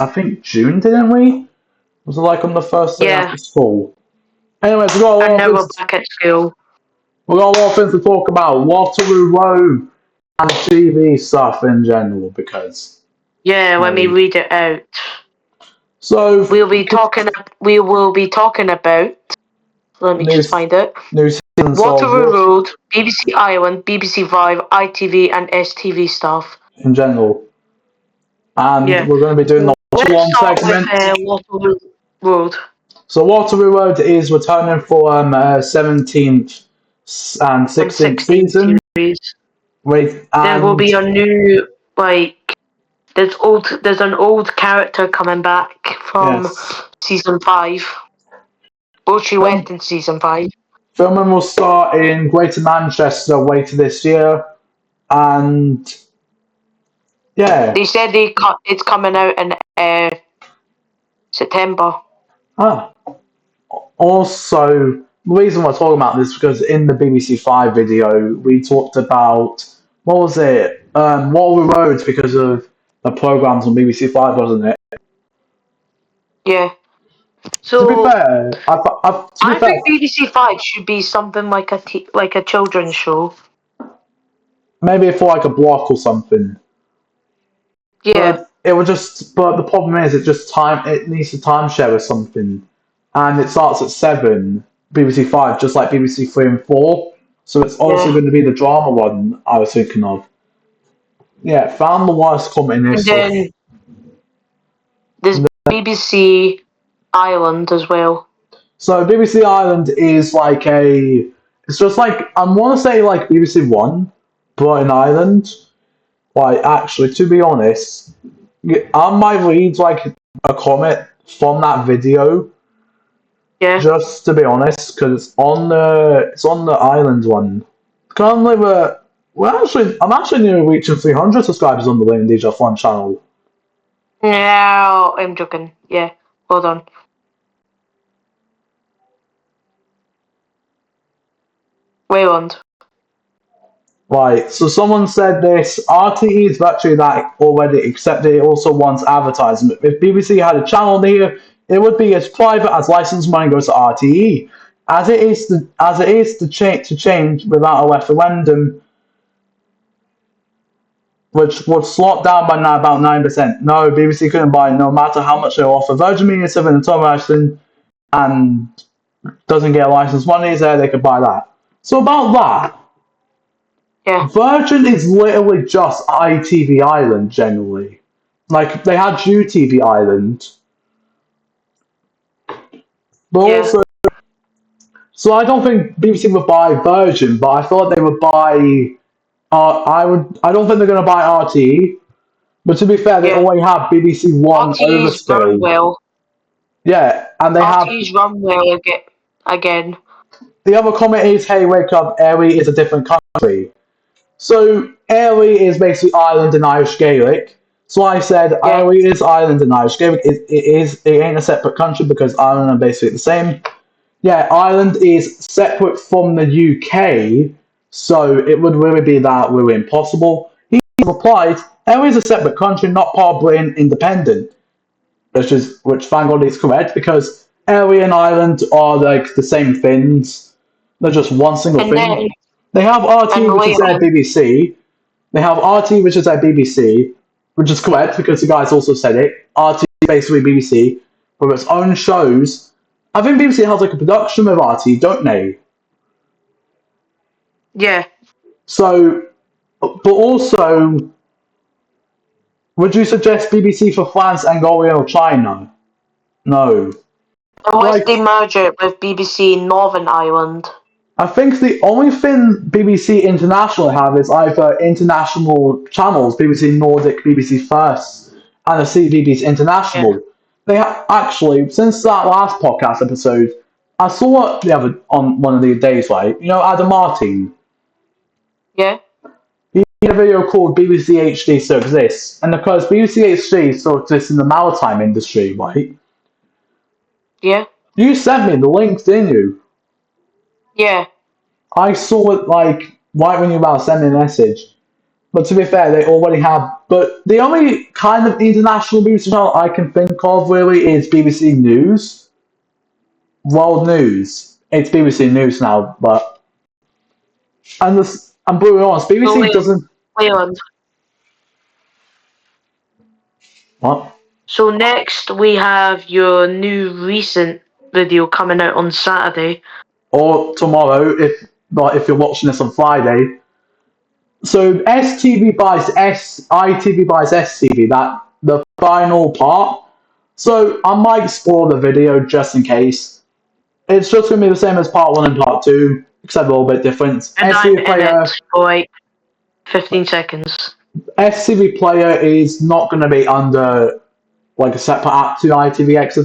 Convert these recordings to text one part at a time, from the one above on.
I think, June, didn't we? Was it like on the first day after school? Anyways, we got a lot And now of we're things. back at school. We got a lot of things to talk about. Waterloo Road and TV stuff in general, because. Yeah, let me read it out. So we will be talking about. Let me just find it. New seasons Waterloo Road, BBC Ireland, BBC Five, ITV, and STV stuff in general. And we're going to be doing the Let's start segment. with Waterloo Road. So Waterloo Road is returning for 17th and 16th season. There will be a new, there's an old character coming back from season 5. Well, she went in season 5. Filming will start in Greater Manchester later this year, and they said it's coming out in September. Also, the reason we're talking about this is because in the BBC 5 video we talked about, what was it? Waterloo Road, because of the programmes on BBC 5, wasn't it? Yeah. So, to be fair, I think BBC 5 should be something like a children's show. Maybe for like a block or something. Yeah. But the problem is it needs to timeshare or something. And it starts at 7, BBC 5, just like BBC 3 and 4. So it's also going to be the drama one I was thinking of. Yeah, found the worst comment in history. And then there's BBC Ireland as well. So BBC Ireland is like it's just like, I want to say like BBC One, but in Ireland. Like, actually, to be honest, I might read like a comment from that video. Yeah. Just to be honest, because it's on the Ireland one. Currently, I'm actually nearly reaching 300 subscribers on the LelandDJF One channel. No, I'm joking. Yeah, hold on. Wayland. Right, so someone said this, RTE is virtually that already, except it also wants advertisement. If BBC had a channel here, it would be as private as license money goes to RTE. As it is to change without a referendum, which would slot down by now about 9%. No, BBC couldn't buy, no matter how much they offer. Virgin Media 7 and Tom Ashton, and doesn't get license money there, they could buy that. So about that, Virgin is literally just ITV Ireland, generally. Like, they had UTV Ireland. But also, so I don't think BBC would buy Virgin, but I thought they would buy, I don't think they're going to buy RTE. But to be fair, they already have BBC One overspill. Yeah, and they RTE's run well again. The other comment is, hey, wake up, Erie is a different country. So, Erie is basically Ireland and Irish Gaelic. So I said, Erie is Ireland and Irish Gaelic. It ain't a separate country because Ireland are basically the same. Yeah, Ireland is separate from the UK, so it would really be that really impossible. He replied, Erie is a separate country, not part of Britain independent. Which thank God is correct, because Erie and Ireland are like the same things. They're just one single thing. They have RT, which is their BBC. They have RT, which is their BBC, which is correct because the guys also said it. RT is basically BBC with its own shows. I think BBC has like a production with RT, don't they? Yeah. So, but also, would you suggest BBC for France, Angola, or China? No. Unless they merge it with BBC Northern Ireland. I think the only thing BBC International have is either international channels, BBC Nordic, BBC First, and a CBBS International. They actually, since that last podcast episode, I saw the other on one of the days, right? You know, Adam Martin. Yeah. He had a video called BBC HD Still Exists, and because BBC HD still exists in the maritime industry, right? Yeah. You sent me the link, didn't you? Yeah. I saw it, like, right when you were about to send me a message. But to be fair, they already have. But the only kind of international news channel I can think of really is BBC News, World News. It's BBC News now, but I'm brutally honest, So BBC doesn't. Leland. What? So next we have your new recent video coming out on Saturday. Or tomorrow, if you're watching this on Friday. So ITV Buys STV, that the final part. So I might spoil the video just in case. It's just gonna be the same as part 1 and part 2, except a little bit different. And I'm in it for like 15 seconds. STV Player is not gonna be under like a separate app to ITVX if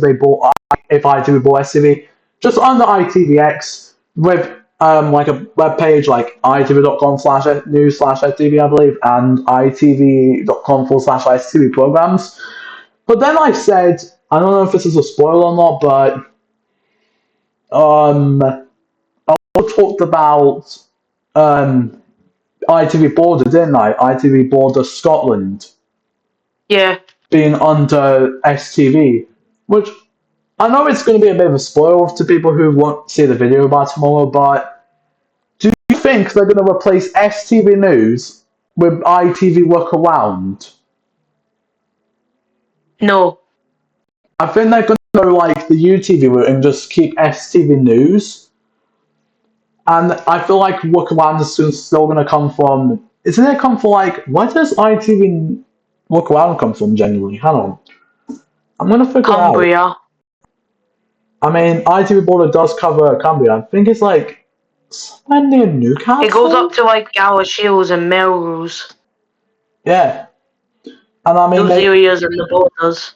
ITV bought STV. Just under ITVX with like a web page like itv.com/news/STV, I believe, and itv.com/STV programs. But then I said, I don't know if this is a spoiler or not, but I talked about ITV Border, didn't I? ITV Border Scotland. Yeah. Being under STV, which I know it's going to be a bit of a spoil to people who won't see the video by tomorrow, but do you think they're going to replace STV News with ITV Workaround? No. I think they're going to go like the UTV route and just keep STV News. And I feel like Workaround is still going to come from... Isn't it come from like... Where does ITV Workaround come from generally? Hang on. I'm going to figure Cumbria. out. I mean, ITV Border does cover Cumbria. I think it's like somewhere near Newcastle. It goes up to like Galashiels and Melrose. Yeah, and I mean those areas in the borders.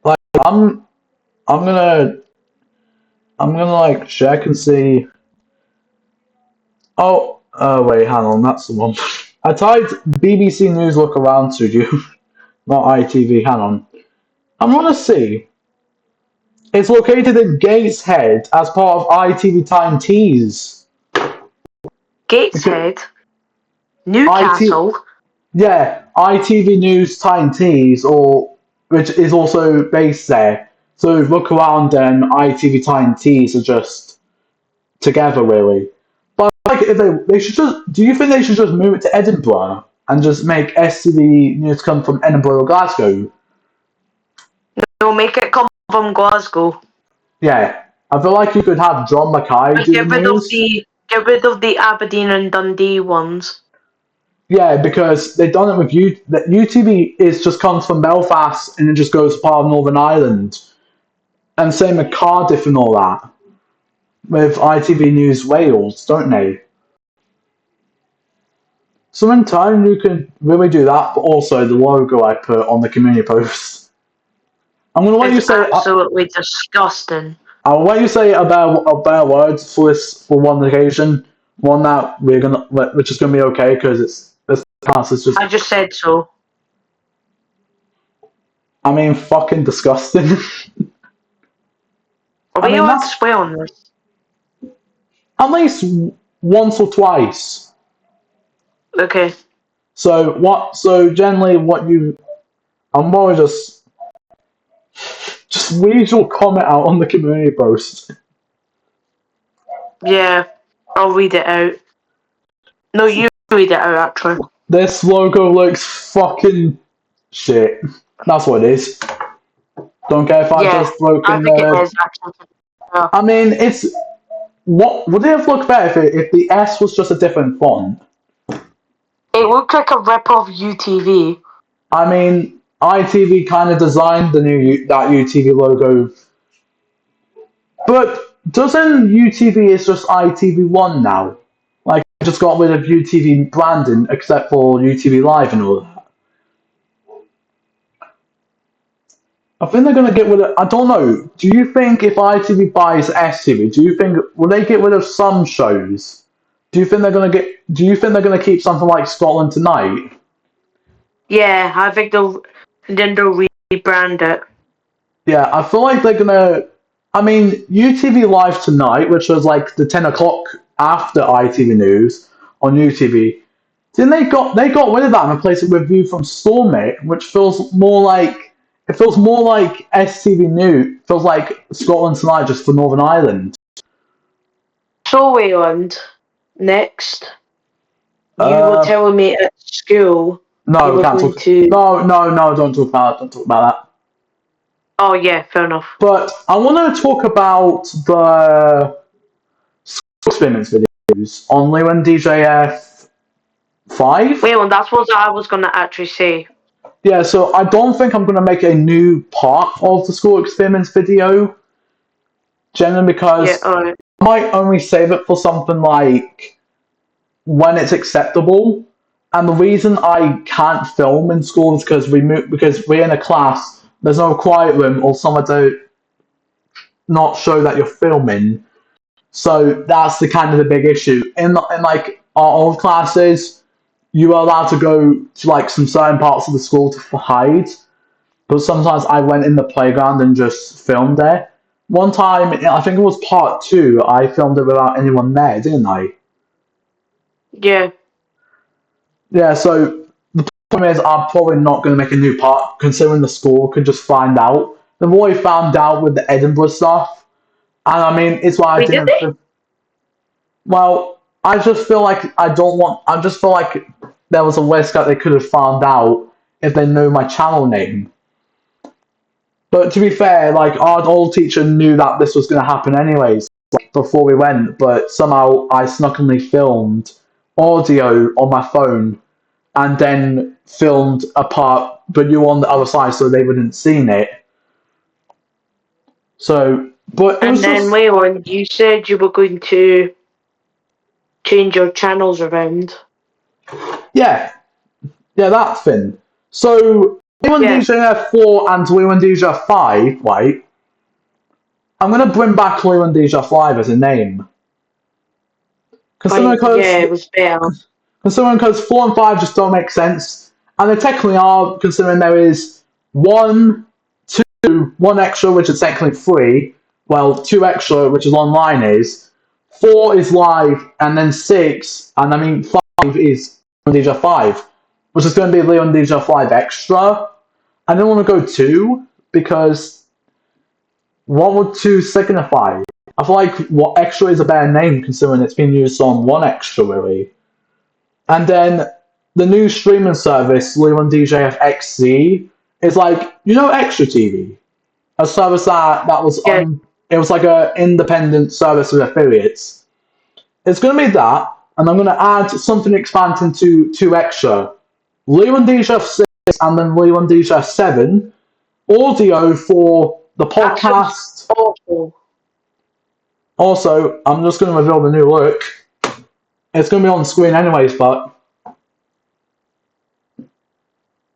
Like I'm gonna like check and see. Oh, wait, hang on, that's the one. I typed BBC News Look Around Studio, not ITV. Hang on, I'm gonna see. It's located in Gateshead as part of ITV Time Tees. Gateshead? Newcastle? Yeah, ITV News Time Tees, which is also based there. So Look Around and ITV Time Tees are just together, really. But like, if they should just, do you think they should just move it to Edinburgh and just make STV News come from Edinburgh or Glasgow? No, make it come from Glasgow. Yeah, I feel like you could have John Mackay do the news. Get rid of the Aberdeen and Dundee ones. Yeah, because they've done it with UTV is just comes from Belfast and it just goes to part of Northern Ireland. And same with Cardiff and all that. With ITV News Wales, don't they? So in time you can really do that, but also the logo I put on the community post. I'm gonna let you say absolutely disgusting. I'll let you say a better words for one occasion. One that which is gonna be okay because this past is just. I just said so. I mean, fucking disgusting. Are we allowed to swear on this? At least once or twice. Okay. So generally I'm more just read your comment out on the community post. Yeah, I'll read it out. No, you read it out, actually. This logo looks fucking shit. That's what it is. Don't care if I just broke in there. It is, actually. Yeah. I mean, would it have looked better if the S was just a different font? It looked like a rip-off UTV. I mean, ITV kind of designed that UTV logo, but doesn't UTV is just ITV1 now? Like, just got rid of UTV branding except for UTV Live and all that. I think they're going to get rid of... I don't know. Do you think if ITV buys STV, will they get rid of some shows? Do you think they're going to keep something like Scotland Tonight? Yeah, I think they'll rebrand it. Yeah, I feel like they're going to... I mean, UTV Live Tonight, which was like the 10 o'clock after ITV News, on UTV. Then they got rid of that and replaced it with View from Stormit, which feels more like STV New. Feels like Scotland Tonight just for Northern Ireland. So Leland, next, you were telling me at school No, you were can't going talk. to. No, don't talk about it. Don't talk about that. Oh yeah, fair enough. But I want to talk about the experiments videos on LelandDJF 5. Leland, that's what I was going to actually say. Yeah, so I don't think I'm going to make a new part of the school experiments video, generally because Yeah, I might only save it for something like when it's acceptable. And the reason I can't film in school is because we're in a class. There's no quiet room, or somewhere to not show that you're filming. So that's the kind of the big issue. In like our old classes, you are allowed to go to like some certain parts of the school to hide. But sometimes I went in the playground and just filmed there. One time, I think it was part 2, I filmed it without anyone there, didn't I? yeah. Yeah, so the problem is I'm probably not going to make a new part, considering the school could just find out. They've already found out with the Edinburgh stuff. And I mean, it's why I Wait, did didn't. they? Well, I just feel like I just feel like there was a risk that they could have found out if they knew my channel name. But to be fair, like our old teacher knew that this was going to happen anyways, like, before we went. But somehow I snuckily filmed audio on my phone and then filmed a part, but you were on the other side, so they wouldn't seen it. So, but it And was then just Leland, you said you were going to change your channels around. yeah, that thing. So Leland Yeah. DJF 4 and Leland DJF 5, right? I'm gonna bring back Leland DJF 5 as a name. Considering Yeah, it was better. 4 and 5 just don't make sense. And they technically are, considering there is one extra, which is technically free, well, 2 extra, which is online is, 4 is live, and then 6, and I mean 5 is Leon DJ 5, which is going to be Leon DJ 5 Extra. I don't want to go 2, because what would 2 signify? I feel like what Extra is a better name, considering it's been used on 1 Extra, really. And then the new streaming service, LelandDJF XZ, is like, Extra TV? A service that was Yeah. it was like a independent service with affiliates. It's going to be that, and I'm going to add something expanding to 2 extra. LelandDJF 6 and then LelandDJF 7, audio for the podcast. Awful. Also, I'm just going to reveal the new look. It's going to be on screen anyways, but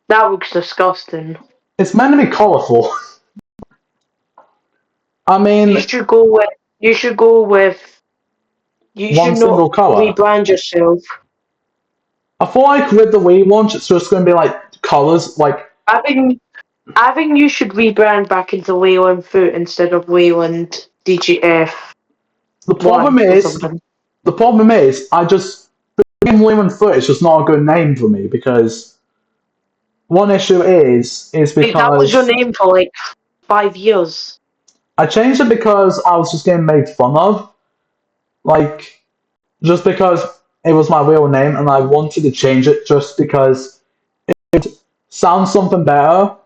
That looks disgusting. it's meant to be colourful. I mean, You should go with. You one should single not colour. rebrand yourself. I feel like with the Wii launch, it's just going to be like colours, like. I think you should rebrand back into Leland Foot instead of Leland DGF. The problem is, I just the name Leland Foot is just not a good name for me because one issue is because that was your name for like 5 years. I changed it because I was just getting made fun of, like just because it was my real name, and I wanted to change it just because it sounds something better.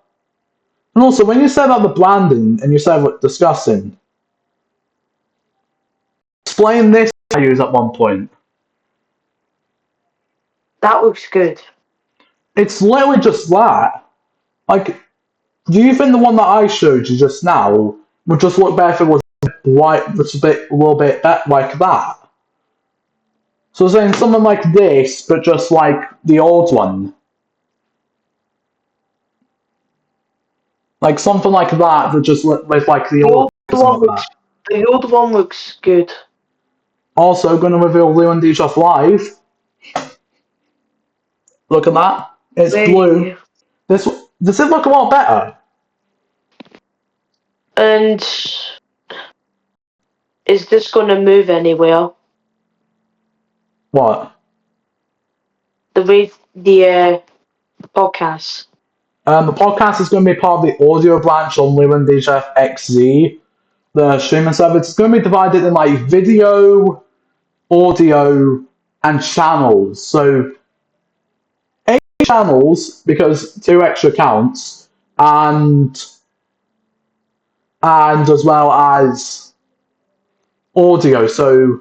And also, when you said about the branding and you said what discussing, explain this I use at one point. That looks good. It's literally just that. Like, do you think the one that I showed you just now would just look better if it was white, just a little bit like that? So saying something like this, but just like the old one. Like something like that, but just with like the old one. The old one looks good. Also, going to reveal Leland DJF Live. Look at that. It's blue. Does it look a lot better? And is this going to move anywhere? What? the podcast? The podcast is going to be part of the audio branch on LelandDJF XZ, the streaming service. It's going to be divided in like video, audio, and channels. So 8 channels because 2 extra accounts, and as well as audio. So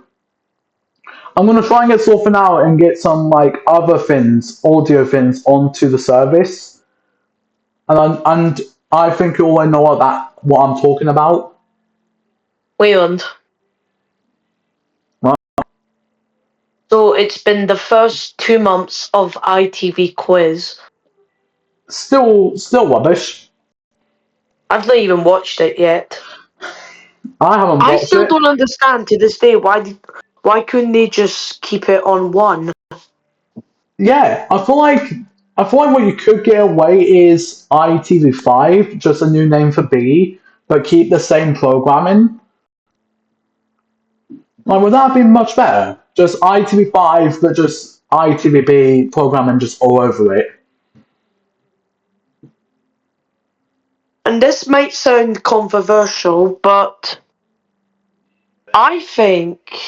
I'm going to try and get something out and get some like other things, audio things, onto the service. And I think you all know what I'm talking about. Leland. What? So it's been the first 2 months of ITV quiz. Still rubbish. I've not even watched it yet. I haven't watched it. I still don't understand to this day why couldn't they just keep it on one? Yeah, I feel like what you could get away is ITV5, just a new name for B, but keep the same programming. Like, would that have been much better? Just ITV5, but just ITVB programming just all over it. And this might sound controversial, but I think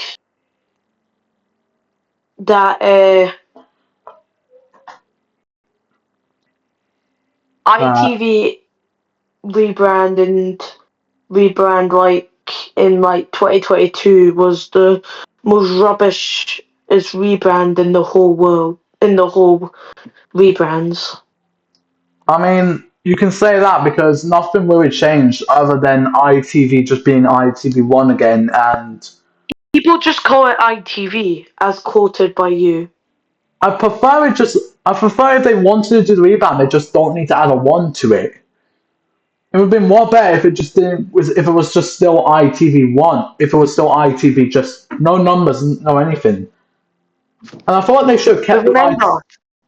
that ITV rebrand like in like 2022 was the most rubbish rebrand in the whole world, in the whole rebrands. I mean, you can say that because nothing really changed other than ITV just being ITV1 again, and People just call it ITV, as quoted by you. I prefer if they wanted to do the rebound, they just don't need to add a 1 to it. It would have been more better if it was just still ITV1, if it was still ITV, just no numbers, no anything. And I thought they should have kept Remember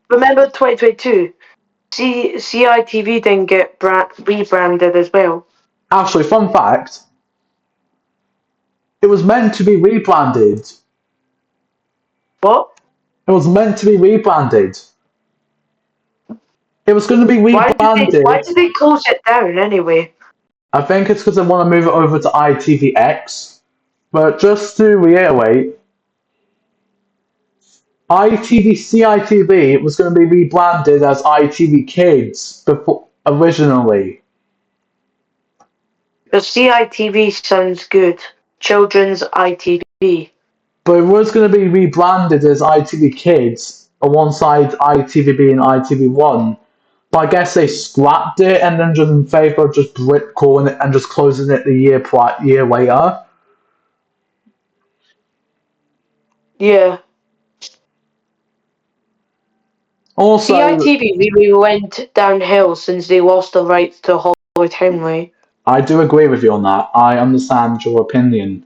2022? CITV didn't get rebranded as well. Actually, fun fact, it was meant to be rebranded. What? It was meant to be rebranded. It was going to be rebranded. Why did they close it down anyway? I think it's because they want to move it over to ITVX. But just to reiterate, CITV was going to be rebranded as ITV Kids originally. The CITV sounds good. Children's ITV. But it was going to be rebranded as ITV Kids alongside ITVB and ITV1. But I guess they scrapped it and then just in favour of just calling it and just closing it the year later. Yeah. Also, CITV really went downhill since they lost the rights to Hollywood Henry. I do agree with you on that. I understand your opinion.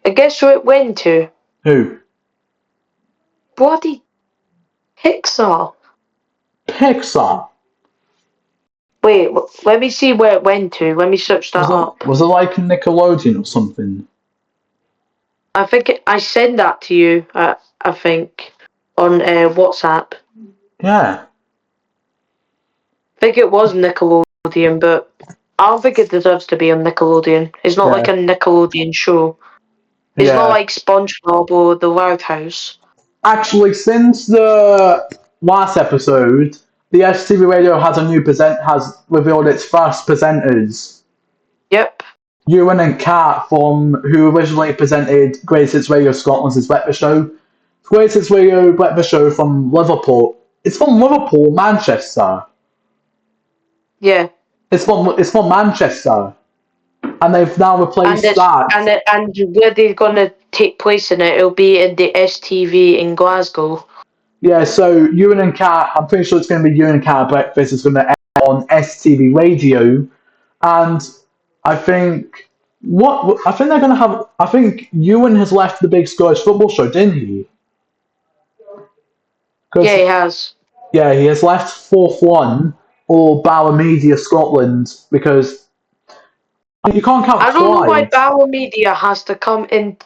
I guess who it went to? Who? Bloody Pixar. Pixar. Wait, let me see where it went to. Let me search that up. Was it like Nickelodeon or something? I think I sent that to you, I think, on WhatsApp. Yeah. I think it was Nickelodeon, but I don't think it deserves to be on Nickelodeon. It's not like a Nickelodeon show. It's not like SpongeBob or The Loud House. Actually, since the last episode, the STV Radio has revealed its first presenters. Yep. Ewan and Kat who originally presented Greatest Hits Radio Scotland's breakfast show. Greatest Hits Radio breakfast show from Liverpool. It's from Liverpool, Manchester. Yeah. It's from Manchester. And they've now replaced that. And where they're going to take place in it, it'll be in the STV in Glasgow. Yeah, so Ewan and Kat, I'm pretty sure it's going to be Ewan and Kat at breakfast. It's going to air on STV Radio. And I think they're going to have. I think Ewan has left the Big Scottish Football Show, didn't he? Yeah, he has. Yeah, he has left Fourth One or Bauer Media Scotland because you can't count. I don't know why Bauer Media has to come in.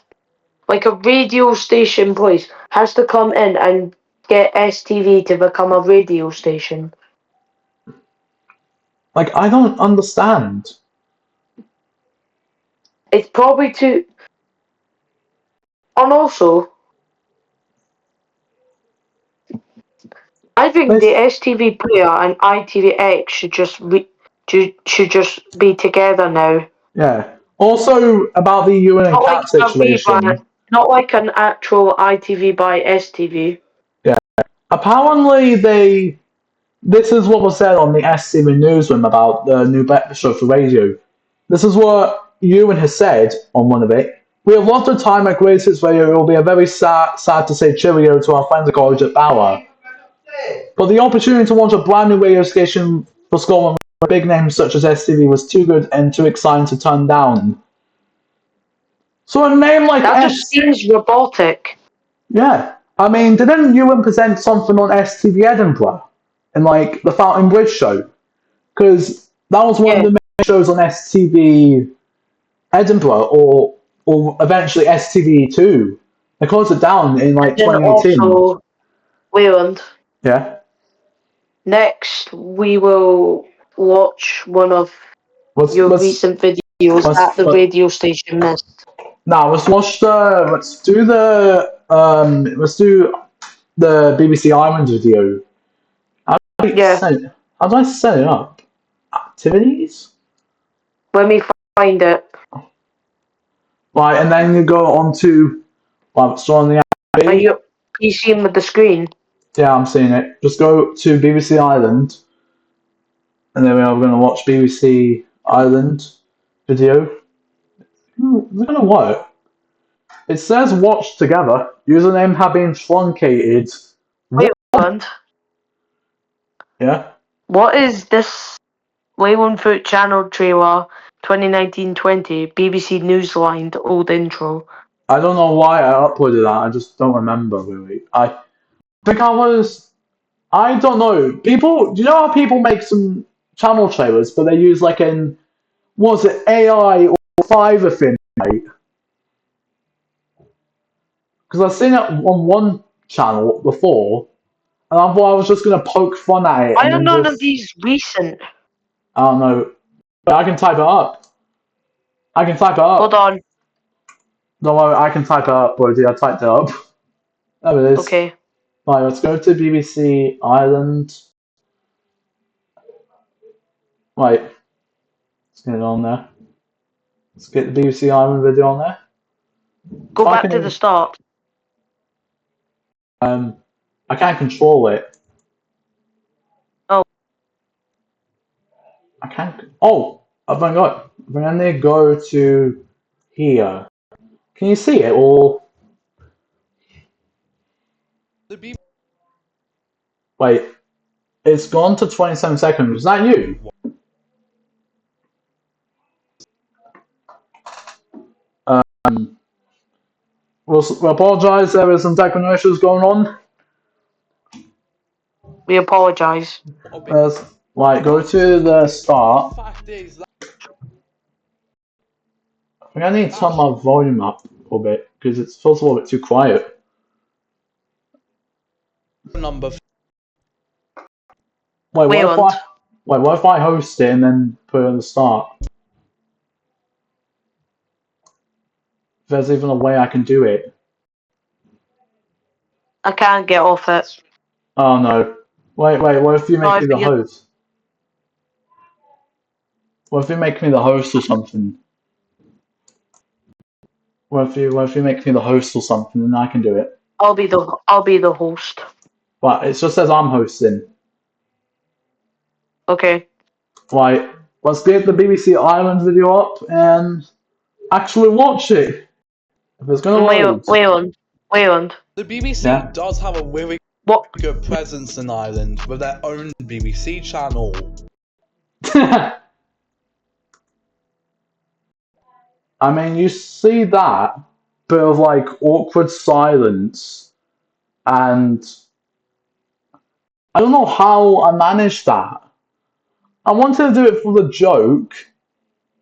like a radio station place has to come in and get STV to become a radio station. Like, I don't understand. It's probably too. And also, I think the STV player and ITVX should just be together now. Yeah. Also, about the Ewan and Not like Cat a rebrand, situation. not like an actual ITV by STV. Yeah. Apparently, this is what was said on the STV newsroom about the new show for radio. This is what Ewan has said on one of it. We have lots of time at Grace Hits Radio. It will be a very sad to say cheerio to our friends at college at Bauer. But the opportunity to launch a brand new radio station for Scotland with big names such as STV was too good and too exciting to turn down. So a name like That just seems robotic. Yeah. I mean, didn't Ewan present something on STV Edinburgh? In, like, the Fountain Bridge show? Because that was one of the main shows on STV Edinburgh, or eventually STV2. They closed it down in, like, And then 2018. also, Leland. Yeah? Next, we will watch one of your recent videos that the radio station missed. Now, let's do the BBC Island video. How do I set it up? Activities? Let me find it. Right, and then you go on to, so on the app. Are you seeing with the screen? Yeah, I'm seeing it. Just go to BBC Island, and then we are going to watch BBC Island video. Is it going to work? It says watch together. Username have been truncated. Wait, Leland. Yeah? What is this Leland Foot Channel trailer 2019-20 BBC Newsline old intro? I don't know why I uploaded that. I just don't remember really. I think I don't know. Do you know how people make some channel trailers, but they use like was it AI or Fiverr thing, right? Because I've seen it on one channel before, and I thought I was just going to poke fun at it. Why are none of these recent? I don't know. But I can type it up. Hold on. Don't worry, I can type it up, Brody. I typed it up. There it is. Okay. Right, let's go to BBC Island. Right. Let's get it on there. Let's get the BBC Island video on there. Go back to the start. I can't control it. Oh. I can't. Oh, I've got it. I'm going to go to here. Can you see it or? Wait, it's gone to 27 seconds. Is that you? We'll apologise. There is some technical issues going on. We apologise. Right, go to the start. I think I need to turn my volume up a little bit because it feels a little bit too quiet. Wait, what if I host it and then put it at the start? If there's even a way I can do it. I can't get off it. Oh no. Wait, what if you make me the host? What if you make me the host or something? What if you make me the host or something and I can do it? I'll be the host. Right, it just says I'm hosting. Okay. Right, let's get the BBC Island video up and actually watch it. If it's gonna Leland. The BBC does have a really good presence in Ireland with their own BBC channel. I mean, you see that bit of like awkward silence, and I don't know how I managed that. I wanted to do it for the joke,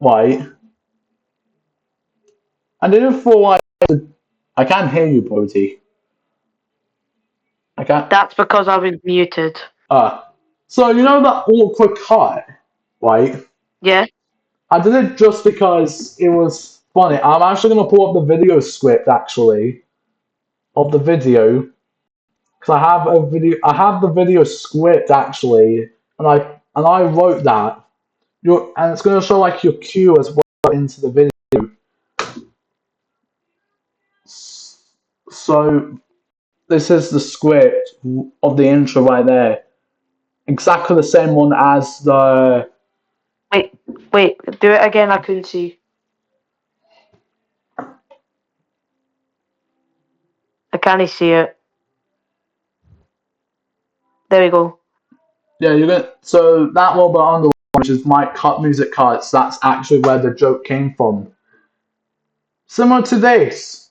right? I did it for like I can't hear you, Brodie. I can't. That's because I was muted. So you know that awkward cut, right? Yeah. I did it just because it was funny. I'm actually gonna pull up the video script actually of the video because I have a video. I have the video script actually, and I wrote that. And it's gonna show like your cue as well into the video. So this is the script of the intro right there. Exactly the same one as the. Wait, do it again. I couldn't see. I can't see it. There we go. Yeah, you're gonna. So that will be underlined, which is my cut music cuts. That's actually where the joke came from. Similar to this.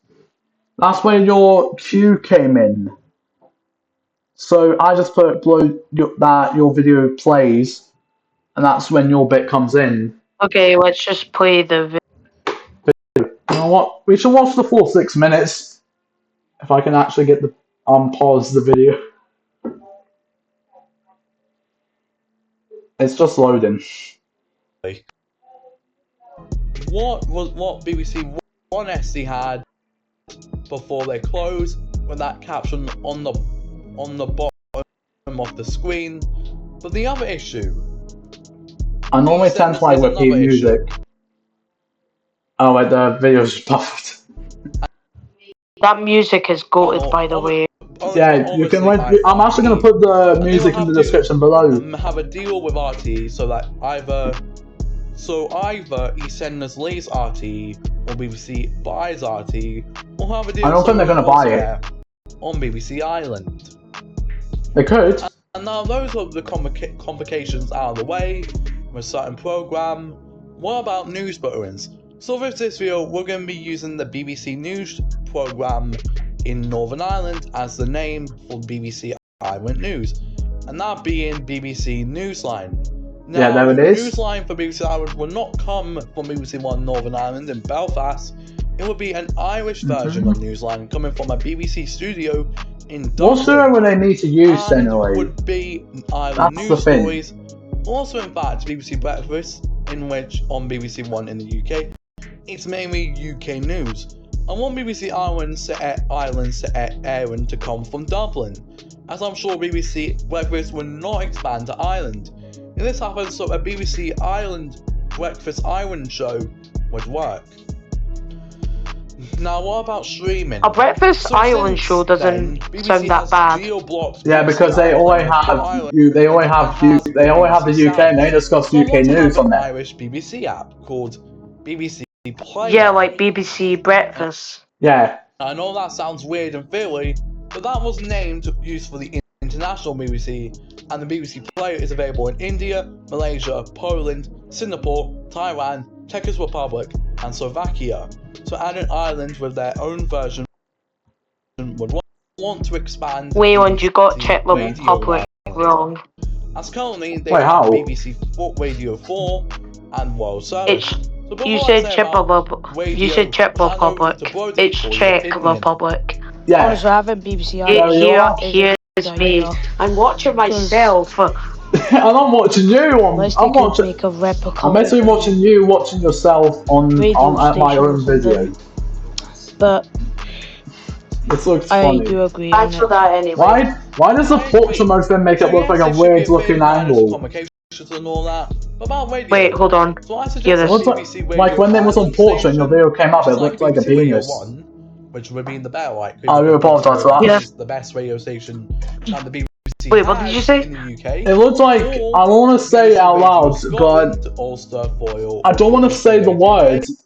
That's where your cue came in. So I just put that your video plays, and that's when your bit comes in. Okay, let's just play the video. You know what? We should watch the full 6 minutes. If I can actually get the pause the video. It's just loading. What BBC One SD had before they closed with that caption on the bottom of the screen. But the other issue, I normally tend to like repeat music. Oh wait, the video's buffed. That music is goated, by the way. Yeah, you can. I'm actually going to put the music in the description below. Have a deal with RT so that either EastEnders leaves RT or BBC buys RT, or have a deal. I don't think they're going to buy it on BBC Ireland. They could. And now those are the complications out of the way with a certain program. What about news bulletins? So for this video, we're going to be using the BBC News program in Northern Ireland as the name for BBC Ireland News, and that being BBC Newsline. Now, yeah, there it is. Newsline for BBC Ireland will not come from BBC One Northern Ireland in Belfast. It will be an Irish version of Newsline coming from a BBC studio in Dublin. What studio would they need to use anyway? It would be Ireland news stories. Also, in fact, BBC Breakfast, in which on BBC One in the UK, it's mainly UK news. I want BBC Ireland airing to come from Dublin, as I'm sure BBC Breakfast will not expand to Ireland. If this happens, so a BBC Ireland Breakfast Ireland show would work. Now, what about streaming? A Breakfast Ireland show doesn't sound that bad. Yeah, because they always have the UK and they discuss UK news on there. Irish BBC app called BBC Player. Yeah, like BBC Breakfast. Yeah. I know that sounds weird and silly, but that was named used for the international BBC, and the BBC Player is available in India, Malaysia, Poland, Singapore, Taiwan, Czech Republic, and Slovakia. So adding Ireland with their own version would want to expand. Leland, you got Czech Republic wrong. As currently they have BBC Radio 4 and World Service. You said Czech Republic. You said Czech Republic. It's Czech Republic. Yeah. Honestly, I haven't BBC Ireland. Here's me. I'm watching myself. I'm not watching you. I'm basically watching you watching yourself on my own video. But this looks funny. I do agree. Thanks for that anyway. Why does the portrait most then make it look like a weird looking angle? And all that. About radio. Wait, hold on. So I Hear this. Like when they was on portrait and your video came up, it looked like a penis. Which would be in the better right. I do apologise for that. Yeah. The best radio station and the BBC. Wait, what did you say? In the UK. It looks like I want to say it out loud, but I don't want to say the words.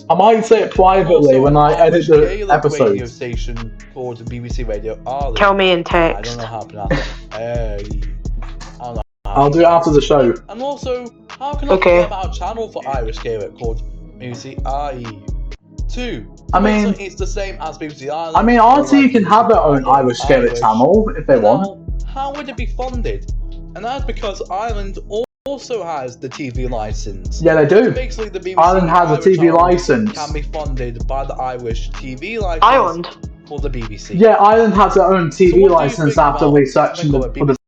I might say it privately when I edit the episode. Radio station called BBC Radio Ireland. Tell me in I text. don't know how to pronounce it. I'll do it after the show. And also, how can I forget about a channel for Irish Gaelic called BBC IE2? I mean, it's the same as BBC Ireland. I mean, RT can have their own Irish Gaelic channel if they want. How would it be funded? And that's because Ireland also has the TV license. Yeah, they do. So basically, the BBC Ireland has a Irish TV Channel license. can be funded by the Irish TV license Ireland. for the BBC. Yeah, Ireland has their own TV So what do you license think after about researching something called a for the